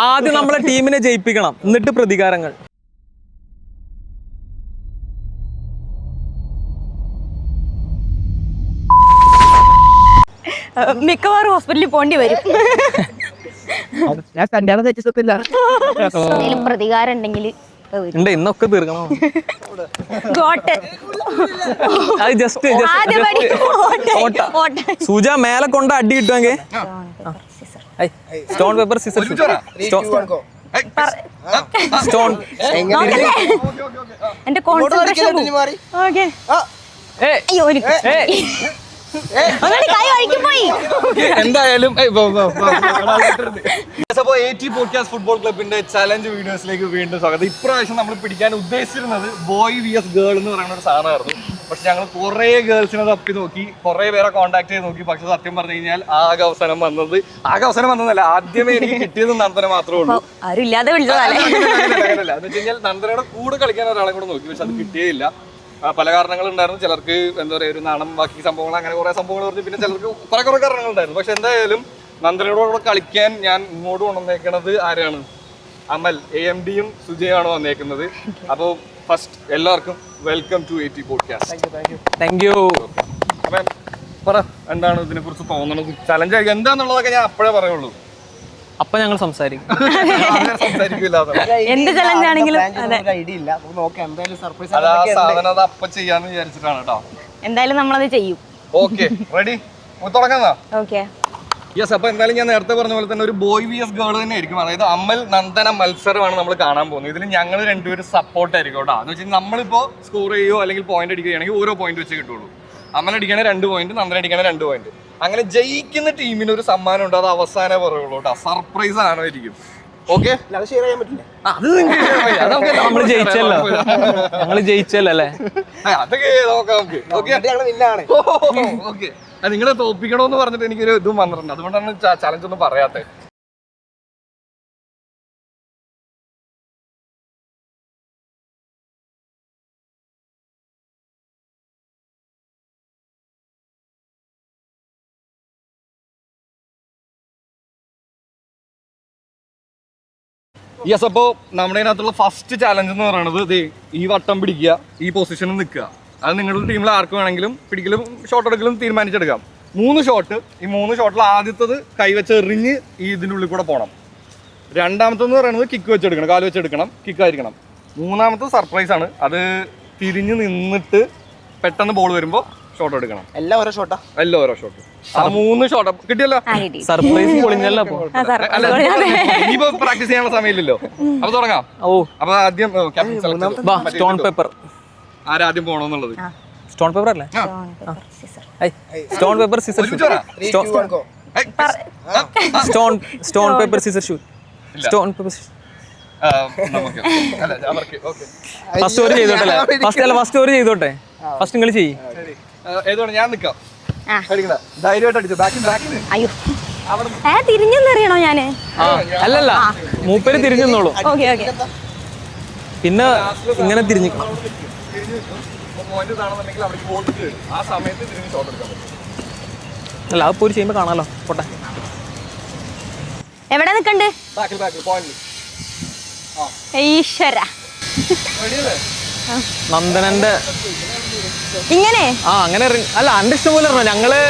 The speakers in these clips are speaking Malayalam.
ആദ്യം നമ്മളെ ടീമിനെ ജയിപ്പിക്കണം, എന്നിട്ട് പ്രതികാരങ്ങൾ. മിക്കവാറും ഹോസ്പിറ്റലിൽ പോണ്ടി വരും. പ്രതികാരം ഉണ്ടെങ്കിൽ ഇന്നൊക്കെ തീർക്കണം. സൂജ മേലെ കൊണ്ട് അടി കിട്ടുമെങ്കിൽ സ്റ്റോൺ പേപ്പർ സിസർ സ്റ്റോൺ. എന്റെ കോൺസെൻട്രേഷൻ എന്തായാലും ഫുട്ബോൾ ക്ലബിന്റെ ചലഞ്ച് വീഡിയോസിലേക്ക് വീണ്ടും സ്വാഗതം. ഇപ്രാവശ്യം നമ്മൾ പിടിക്കാൻ ഉദ്ദേശിച്ചിരുന്നത് ബോയ് vs ഗേൾ എന്ന് പറയുന്ന ഒരു സാധനമായിരുന്നു. പക്ഷെ ഞങ്ങൾ കുറെ ഗേൾസിനെ തപ്പി നോക്കി, കുറെ പേരെ കോൺടാക്ട് ചെയ്ത് നോക്കി. പക്ഷെ സത്യം പറഞ്ഞു കഴിഞ്ഞാൽ ആകെ അവസാനം വന്നതല്ല, ആദ്യമേ എനിക്ക് കിട്ടിയത് നന്ദന മാത്രമേ ഉള്ളൂ. ആരുമില്ലാതെ അങ്ങനെയല്ല എന്ന് വെച്ച് കഴിഞ്ഞാൽ നന്ദനയുടെ കൂടെ കളിക്കാൻ ഒരാളെ കൂടെ നോക്കി, പക്ഷെ അത് കിട്ടിയില്ല. പല കാരണങ്ങളുണ്ടായിരുന്നു. ചിലർക്ക് എന്താ പറയുക, ഒരു നാണം, ബാക്കി സംഭവങ്ങൾ, അങ്ങനെ കുറെ സംഭവങ്ങൾ പറഞ്ഞു. പിന്നെ ചിലർക്ക് കുറെ കാരണങ്ങളുണ്ടായിരുന്നു. പക്ഷെ എന്തായാലും നന്ദനയോടുകൂടെ കളിക്കാൻ ഞാൻ ഇങ്ങോട്ട് കൊണ്ടുവന്നേക്കുന്നത് ആരാണ്? അമൽ, AMD യും സുജയാണ് വന്നേക്കുന്നത്. അപ്പോൾ ഫസ്റ്റ് എല്ലാവർക്കും welcome to AT podcast. Thank you. അപ്പം പറ, എന്താണ് ഇതിനെ കുറിച്ച് തോന്നുന്നത്? ചലഞ്ച് എന്താന്നുള്ളതൊക്കെ ഞാൻ അപ്പോഴേ പറയുള്ളൂ. അപ്പൊ ഞങ്ങൾ സംസാരിക്കും. എന്ത് ചലഞ്ച് ആണെങ്കിലും അപ്പൊ ചെയ്യാന്ന് വിചാരിച്ചിട്ടാണ് കേട്ടോ. എന്തായാലും നമ്മളത് ചെയ്യും. Okay, ready? തുടങ്ങാം. Okay, yes. അപ്പൊ എന്തായാലും ഞാൻ നേരത്തെ പറഞ്ഞ പോലെ തന്നെ ഒരു ബോയ് vs ഗേൾ തന്നെ ആയിരിക്കും. അതായത് അമൽ നന്ദന മത്സരമാണ് നമ്മൾ കാണാൻ പോകുന്നത്. ഇതിൽ ഞങ്ങൾ രണ്ടുപേരും സപ്പോർട്ട് ആയിരിക്കും കേട്ടോ. എന്ന് വെച്ചാൽ നമ്മളിപ്പോ സ്കോർ ചെയ്യുകയോ അല്ലെങ്കിൽ പോയിന്റ് അടിക്കുകയാണെങ്കിൽ ഓരോ പോയിന്റ് വെച്ച് കിട്ടുള്ളൂ. അമൽ അടിക്കണേ 2 പോയിന്റ്, നന്ദന അടിക്കണേ 2 പോയിന്റ്. അങ്ങനെ ജയിക്കുന്ന ടീമിന് ഒരു സമ്മാനം ഉണ്ട്. അത് അവസാനം പറയുള്ളൂ കേട്ടോ. സർപ്രൈസ് ആണായിരിക്കും. ഓക്കെ, നമ്മള് ജയിച്ചല്ലോ അല്ലേ? അതൊക്കെ നോക്കാം. ഓക്കെ, നിങ്ങളെ തോപ്പിക്കണോന്ന് പറഞ്ഞിട്ട് എനിക്കൊരു ഇതും വന്നിട്ടുണ്ട്. അതുകൊണ്ടാണ് ചലഞ്ച് ഒന്നും പറയാത്തത്. യെസ്. അപ്പോൾ നമ്മുടെ ഇതിനകത്തുള്ള ഫസ്റ്റ് ചാലഞ്ച് എന്ന് പറയുന്നത് ഈ വട്ടം പിടിക്കുക, ഈ പൊസിഷനിൽ നിൽക്കുക. അത് നിങ്ങളുടെ ടീമിൽ ആർക്ക് വേണമെങ്കിലും പിടിക്കലും ഷോട്ട് എടുക്കലും തീരുമാനിച്ചെടുക്കാം. 3 ഷോട്ട്. ഈ 3 ഷോട്ടിൽ ആദ്യത്തത് കൈവച്ച് എറിഞ്ഞ് ഈ ഇതിനുള്ളിൽ കൂടെ പോകണം. രണ്ടാമത്തെന്ന് പറയുന്നത് കിക്ക് വെച്ചെടുക്കണം, കാല് വെച്ചെടുക്കണം, കിക്കായിരിക്കണം. മൂന്നാമത്തെ സർപ്രൈസ് ആണ്. അത് തിരിഞ്ഞ് നിന്നിട്ട് പെട്ടെന്ന് ബോൾ വരുമ്പോൾ ഷോട്ട് എടുക്കണം. എല്ലാം ഓരോ ഷോട്ട്. ആ 3 ഷോട്ട് കിട്ടിയല്ലോ. സർപ്രൈസ് പൊളിഞ്ഞല്ലോ. ഇനിയിപ്പോ പ്രാക്ടീസ് ചെയ്യാനുള്ള സമയമില്ലല്ലോ. അപ്പൊ തുടങ്ങാം. അപ്പൊ ആദ്യം സ്റ്റോൺ പേപ്പർ. ആരാദ്യം പോണോന്നുള്ളത്? സ്റ്റോൺ പേപ്പർ അല്ലേ? Stone paper scissor shoot. Stone paper scissor shoot. Stone paper. First ഒരു ചെയ്തോട്ടെ. ഫസ്റ്റ് നിങ്ങൾ ചെയ്യും. ഏതാണ്? ഞാൻ നിൽക്കാം. ധൈര്യമായിട്ട് അടിച്ചു. അയ്യോ, തിരിഞ്ഞെന്നറിയണോ ഞാന്? അല്ലല്ല, മൂപ്പര് തിരിഞ്ഞോളൂ. പിന്നെ ഇങ്ങനെ തിരിഞ്ഞു. അല്ല, അത് പോയി ചെയ്യുമ്പോ കാണാലോ. പോട്ടെ. എവിടെ നിക്കണ്ട്? ഈശ്വര, നന്ദനന്റെ ഇങ്ങനെ അങ്ങനെ അല്ല, അന്റെ ഇഷ്ടം പോലെ പറഞ്ഞോ. ഞങ്ങള്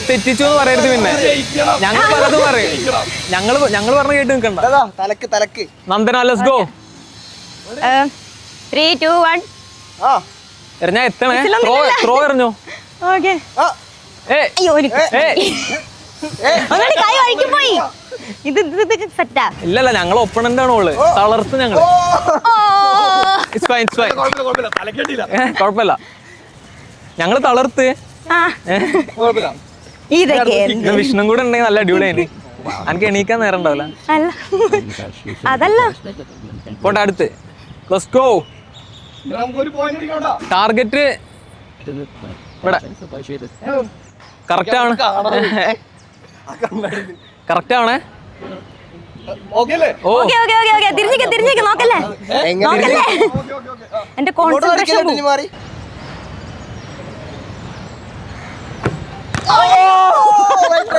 തെറ്റിച്ചു എന്ന് പറയരുത്. പിന്നെ ഞങ്ങൾ പലതും പറയും. ഞങ്ങള് പറഞ്ഞ കേട്ട് നിൽക്കണ്ട. Nandana, let's go. 3, 2, 1. എറിഞ്ഞാ എത്തണേ. ത്രോ എറിഞ്ഞോ. ഇല്ലല്ല, ഞങ്ങൾ ഒപ്പണന്റ് ആണ് ഓള്. തളർത്ത് ഞങ്ങള്. കുഴപ്പമില്ല, ഞങ്ങള് തളർത്ത്. വിഷ്ണു കൂടെ ഉണ്ടെങ്കിൽ നല്ല അടിപൊളിയായി. എനിക്ക് എണീക്കാൻ നേരം ഉണ്ടാവില്ല. അതല്ല, പോട്ടെ. അടുത്ത് ലെറ്റ്സ് ഗോ. ടാർഗറ്റ് ഇവിടെ കറക്റ്റ് ആണ്. കറക്റ്റ് ആണേ. തിരിഞ്ഞേക്ക് നോക്കല്ലേ. എന്റെ കോൺസെൻട്രേഷൻ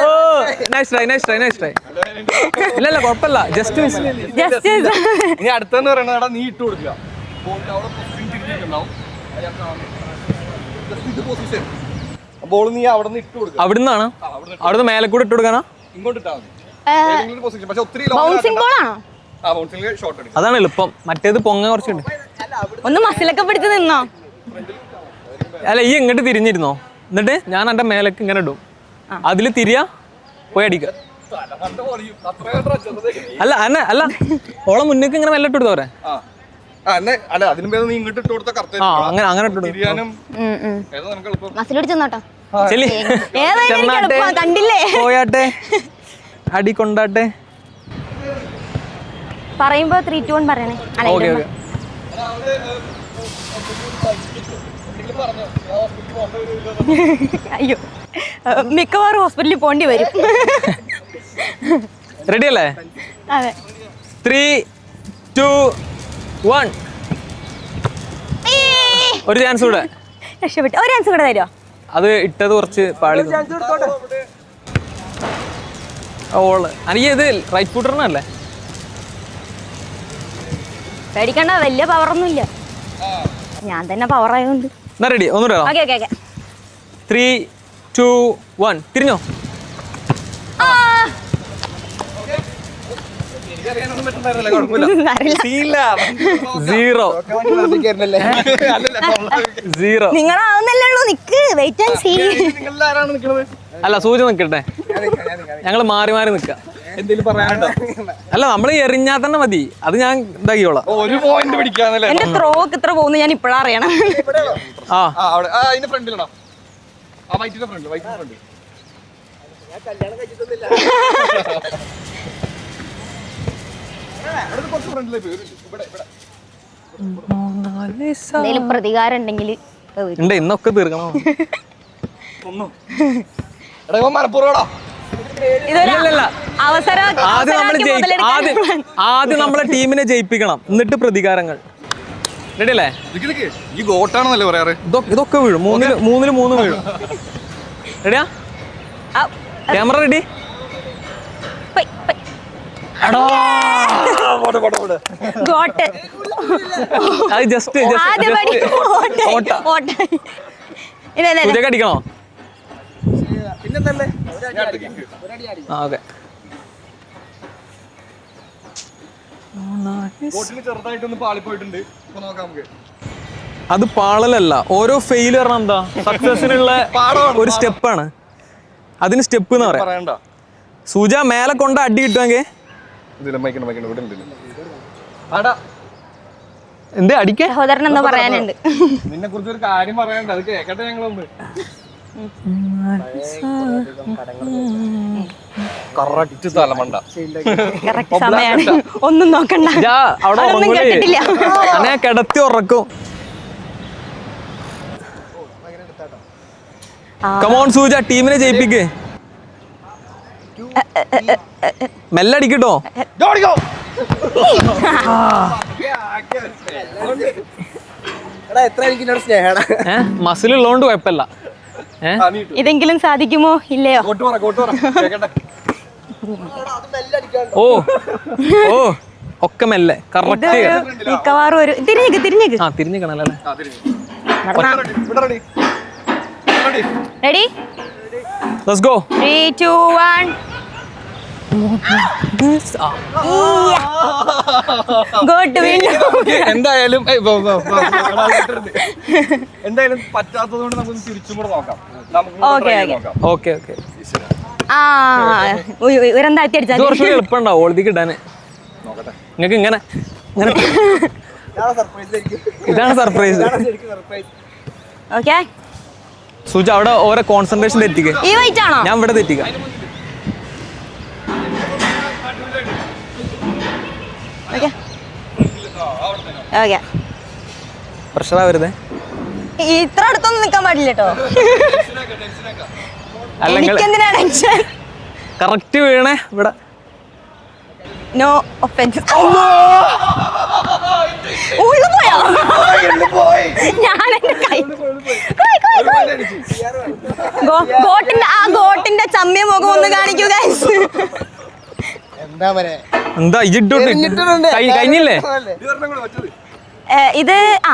ഓ നൈസ് ട്രൈ ഇല്ല കുഴപ്പമില്ല ജസ്റ്റ് ജസ്റ്റ് ഇനി അടുത്തെന്ന് പറയുന്നത് എടാ നീ ഇട്ട് കൊടുക്കുക അവിടെ പൊസിഷൻ തിരിഞ്ഞിട്ടുണ്ടാവും പൊസിഷൻ ബോൾ നീ അവിടെ നിന്ന് ഇട്ട് കൊടുക്കുക. അവിടുന്നാണ് അവിടുന്ന് മേലെ കൂടെ ഇട്ട് കൊടുക്കാനാ ഇങ്ങോട്ട് ഇട്ടാൽ മതി ഏതെങ്കിലും ഒരു പൊസിഷൻ. പക്ഷെ ഒത്തിരി ബൗൺസിംഗ് ബോളാണോ? ബൗൺസിംഗ് ഷോട്ട് എടുക്കും. അതാണ് എളുപ്പം. മറ്റേത് പൊങ്ങ കുറച്ചുണ്ട്. ഒന്ന് മസിലൊക്കെ പിടിച്ച് നിന്നോ. അല്ല ഈ ഇങ്ങോട്ട് തിരിഞ്ഞിരുന്നോ, എന്നിട്ട് ഞാൻ എൻ്റെ മേലേക്ക് ഇങ്ങനെ ഇടും, അതിൽ തിരിയാ പോയി അടിക്കുക. അല്ല അല്ല ഓളെ മുന്നേക്ക് ഇങ്ങനെ മെല്ലെ ഇട്ട് കൊടുത്തോരെ. അല്ല അതിന് പേര് നീ ഇങ്ങോട്ട് ഇട്ട് കൊടുത്ത കറക്റ്റ് അങ്ങനെ ഇട്ടു തിരിയാനും ഏതാ നിനക്ക് എളുപ്പം? മസിൽ പിടിച്ച് നിന്നോട്ടോ. ശരി കണ്ടില്ലേ പോയാട്ടെ അടി കൊണ്ടാട്ടെ. പറയുമ്പോ 3, 2, 1 പറയണേ. Okay okay. അയ്യോ മിക്കവാറും ഹോസ്പിറ്റലിൽ പോണ്ടി വരും. റെഡി അല്ലേ? അതെ. 3, 2, 1. ഒരു ചാൻസ് കൂടെ. രക്ഷപ്പെട്ടു. ഒരു ചാൻസ് കൂടെ തരുമോ? അത് ഇട്ടത് കുറച്ച് പാളി. ഓള് എനിക്ക് ഇത് റൈറ്റ് ഫൂട്ടറിനല്ലേ? പേടിക്കണ്ട, വലിയ പവറൊന്നും ഇല്ല, ഞാൻ തന്നെ പവർ ആയതുകൊണ്ട്. എന്നാ റെഡി, ഒന്നുകൂടെ. Okay okay okay. 3, 2, 1 തിരിഞ്ഞോ. സീറോ. നിങ്ങളാവുന്നല്ലേ ഉള്ളൂ, നിക്ക് വെയിറ്റ് ആൻഡ് സീ. അല്ല സൂചി നിക്കട്ടെ, ഞങ്ങള് മാറി മാറി നിക്ക. എന്തെങ്കിലും പറയാനുണ്ടോ? അല്ല നമ്മള് എറിഞ്ഞാൽ തന്നെ മതി, അത് ഞാൻ ഇതാക്കിയോളാം. ഒരു പോയിന്റ് പിടിക്കാന്നല്ലേ. എന്റെ ത്രോക്ക് ഇത്ര പോകുന്നു ഞാൻ ഇപ്പഴാ അറിയണം. അതിന്റെ ഫ്രണ്ടിലാണോ? ആ വൈറ്റിന്റെ ഫ്രണ്ട്. എന്തെങ്കിലും പ്രതികാരം ഉണ്ടെങ്കിൽ ഉണ്ട്, ഇന്നൊക്കെ തീർക്കണം. ആദ്യം നമ്മളെ ടീമിനെ ജയിപ്പിക്കണം, എന്നിട്ട് പ്രതികാരങ്ങൾ. റെഡി അല്ലേ? ഈ ഗോട്ടാണെന്നല്ലേ പറയാറ്. ഇതൊക്കെ വീഴും, 3-ല് 3 വീഴും. റെഡിയാ? Camera ready? അത് ജസ്റ്റ് അടിക്കണോ? അത് പാളലല്ല, ഓരോ ഫെയിൽ പറഞ്ഞാൽ എന്താ സക്സസിനുള്ള ഒരു സ്റ്റെപ്പാണ്. അതിന് സ്റ്റെപ്പ് എന്ന് പറയാം. സൂജ മേലെ കൊണ്ട് അടി കിട്ടുമെങ്കിൽ എന്തേ അടിക്കേ? സഹോദരൻ എന്താ പറയാനുണ്ട്? നിന്നെ കുറിച്ച് ഒരു കാര്യം പറയാനുണ്ട്, അത് കേക്കട്ടെ ഞങ്ങളൊന്ന്. കറക്റ്റ് തലമണ്ട, കറക്റ്റ് സമയാണ്, ഒന്നും നോക്കണ്ട. അവിടെ കിടത്തി ഉറക്കും. കമോൺ സൂജ, ടീമിനെ ജയിപ്പിക്ക്. മെല്ലെ അടിക്കട്ടോ. മസിൽ ഉള്ളതുകൊണ്ട് കുഴപ്പമില്ല. ഇതെങ്കിലും സാധിക്കുമോ ഇല്ലയോ? ഓ ഓ ഒക്കെ മെല്ലെ കറക്റ്റ്. മിക്കവാറും ഒരു തിരിഞ്ഞേക്ക്. ആ തിരിഞ്ഞിക്കണല്ലേ. റെഡി? Let's go. 3, 2, 1. എന്തായാലും പറ്റാത്തതുകൊണ്ട് നമുക്ക് തിരിച്ചും കൂടെ നോക്കാം. എളുപ്പമുണ്ടാവും ഓൾദിക്ക് ഇടാന്. നിങ്ങക്ക് ഇങ്ങനെ ഇതാണ് സർപ്രൈസ്. സൂച അവിടെ ഓരോ കോൺസെൻട്രേഷൻ തെറ്റിക്കേ. ഞാൻ ഇവിടെ തെറ്റിക്കാം. പ്രഷറാ വരുന്നേ. ഇത്ര അടുത്തൊന്നും നിക്കാൻ പാടില്ല കേട്ടോ. കറക്റ്റ് വീണേ ഇവിടെ. No offence. പോയോ ഞാൻ എന്റെ കൈ ഗോട്ടിന്റെ ചമ്മിയ മുഖം ഒന്ന് കാണിക്കൂ ഗൈസ്. എന്താ ഇജിട്ടു കഴിഞ്ഞില്ലേ ഇത് ആ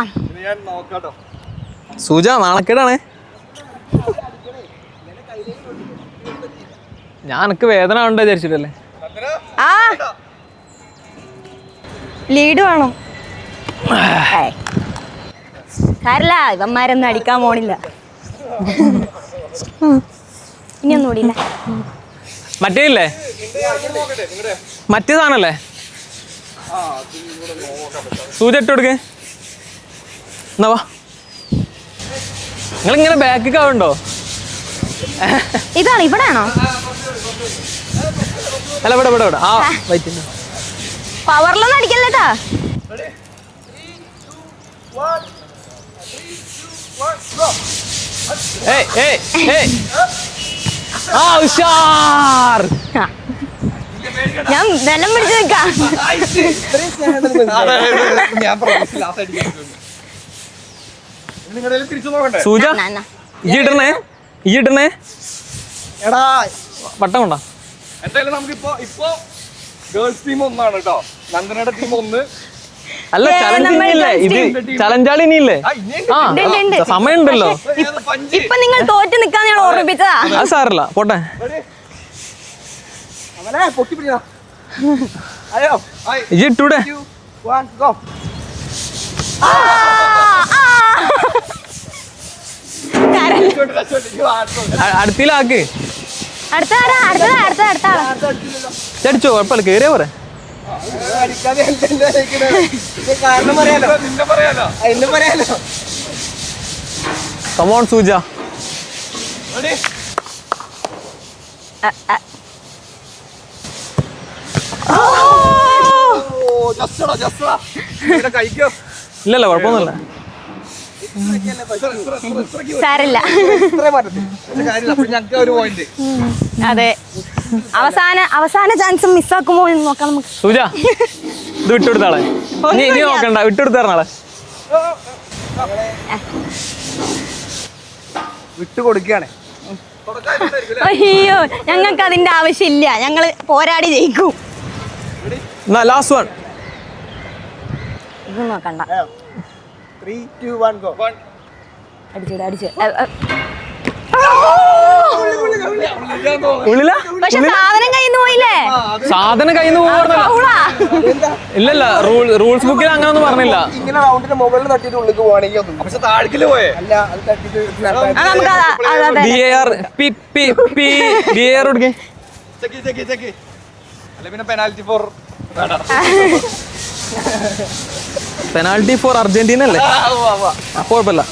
സൂജ നാണക്കേടാണ്. ഞാൻ എനിക്ക് വേദന ഉണ്ടോ വിചാരിച്ചിട്ടല്ലേ. ആ ലീഡ് വേണം. കാര്യല്ല ഇവന്മാരൊന്നും അടിക്കാൻ പോണില്ല. ഇനിയൊന്നും കൂടിയില്ല. മറ്റേ ഇല്ലേ മറ്റേ സാധനല്ലേ സൂച ഇട്ട് കൊടുക്കേ. എന്നാ വാ നിങ്ങളിങ്ങനെ ബാക്ക് ആവുണ്ടോ? ഇതാണ് ഇവിടെയാണോ? അല്ല ഇവിടെ ഇവിടെ ഇവിടെ ആ വൈറ്റ് പവറിലൊന്നും അടിക്കല്ലേട്ടാ. ഞാൻ ബലം പിടിച്ചു നിൽക്കാം. സൂജ ഇടണേ ഇടണേ വട്ടം കൊണ്ടാ. എന്തായാലും നമുക്കിപ്പോ ഗേൾസ് ടീം ഒന്നാണ് കേട്ടോ. നന്ദനയുടെ ടീം ഒന്ന്. അല്ല ചലഞ്ച് ഇനിയില്ലേ ഇത് ചലഞ്ചാളി ഇനിയില്ലേ? ആ സമയമുണ്ടല്ലോ. ഇപ്പൊ നിങ്ങൾ തോറ്റ് നിക്കാന്ന് ഞാൻ ഓർമ്മിപ്പിച്ചതാ. അത് സാരല്ല പോട്ടെ. ഇട്ടൂടെ അടുത്തിലാക്ക്. ചടിച്ചോ കുഴപ്പമില്ല കേറിയാ പോരെ. കമോൺ സൂജ. ഇല്ലല്ല കുഴപ്പമൊന്നുമില്ല. സാരില്ല. അതെ അവസാന ചാൻസ് മിസ്സാക്കുമോ എന്ന് നോക്കാം നമുക്ക്. സൂജ ഇത് വിട്ടുകൊടുത്താളെ. ഇനി നോക്കണ്ട വിട്ടുകൊടുത്താളെ. വിട്ടുകൊടുക്കുകയാണ്. അയ്യോ ഞങ്ങൾക്ക് അതിന്റെ ആവശ്യമില്ല. ഞങ്ങള് പോരാടി ജയിക്കും. Last one. ഇത് നോക്കണ്ട. 3, 2, 1 go. അടിച്ചു. ഉള്ളില പക്ഷെ സാധനം കയ്യിൽ നിന്ന് പോയില്ലേ? സാധനം കയ്യിൽ നിന്ന് പോകാറില്ല. ഇല്ലല്ല റൂൾസ് ബുക്കിൽ അങ്ങനെ ഒന്നും പറഞ്ഞില്ല. ഇങ്ങനെ റൗണ്ടിന്റെ മുകളിൽ തട്ടിട്ട് ഉള്ളിൽ പോവാണെങ്കിൽ പക്ഷെ താഴേക്ക് പോയേ അല്ല അത് തട്ടിട്ട് അല്ല പിന്നെ പെനാൽറ്റി ഫോർ അർജന്റീന അല്ലേ? കുഴപ്പമില്ല.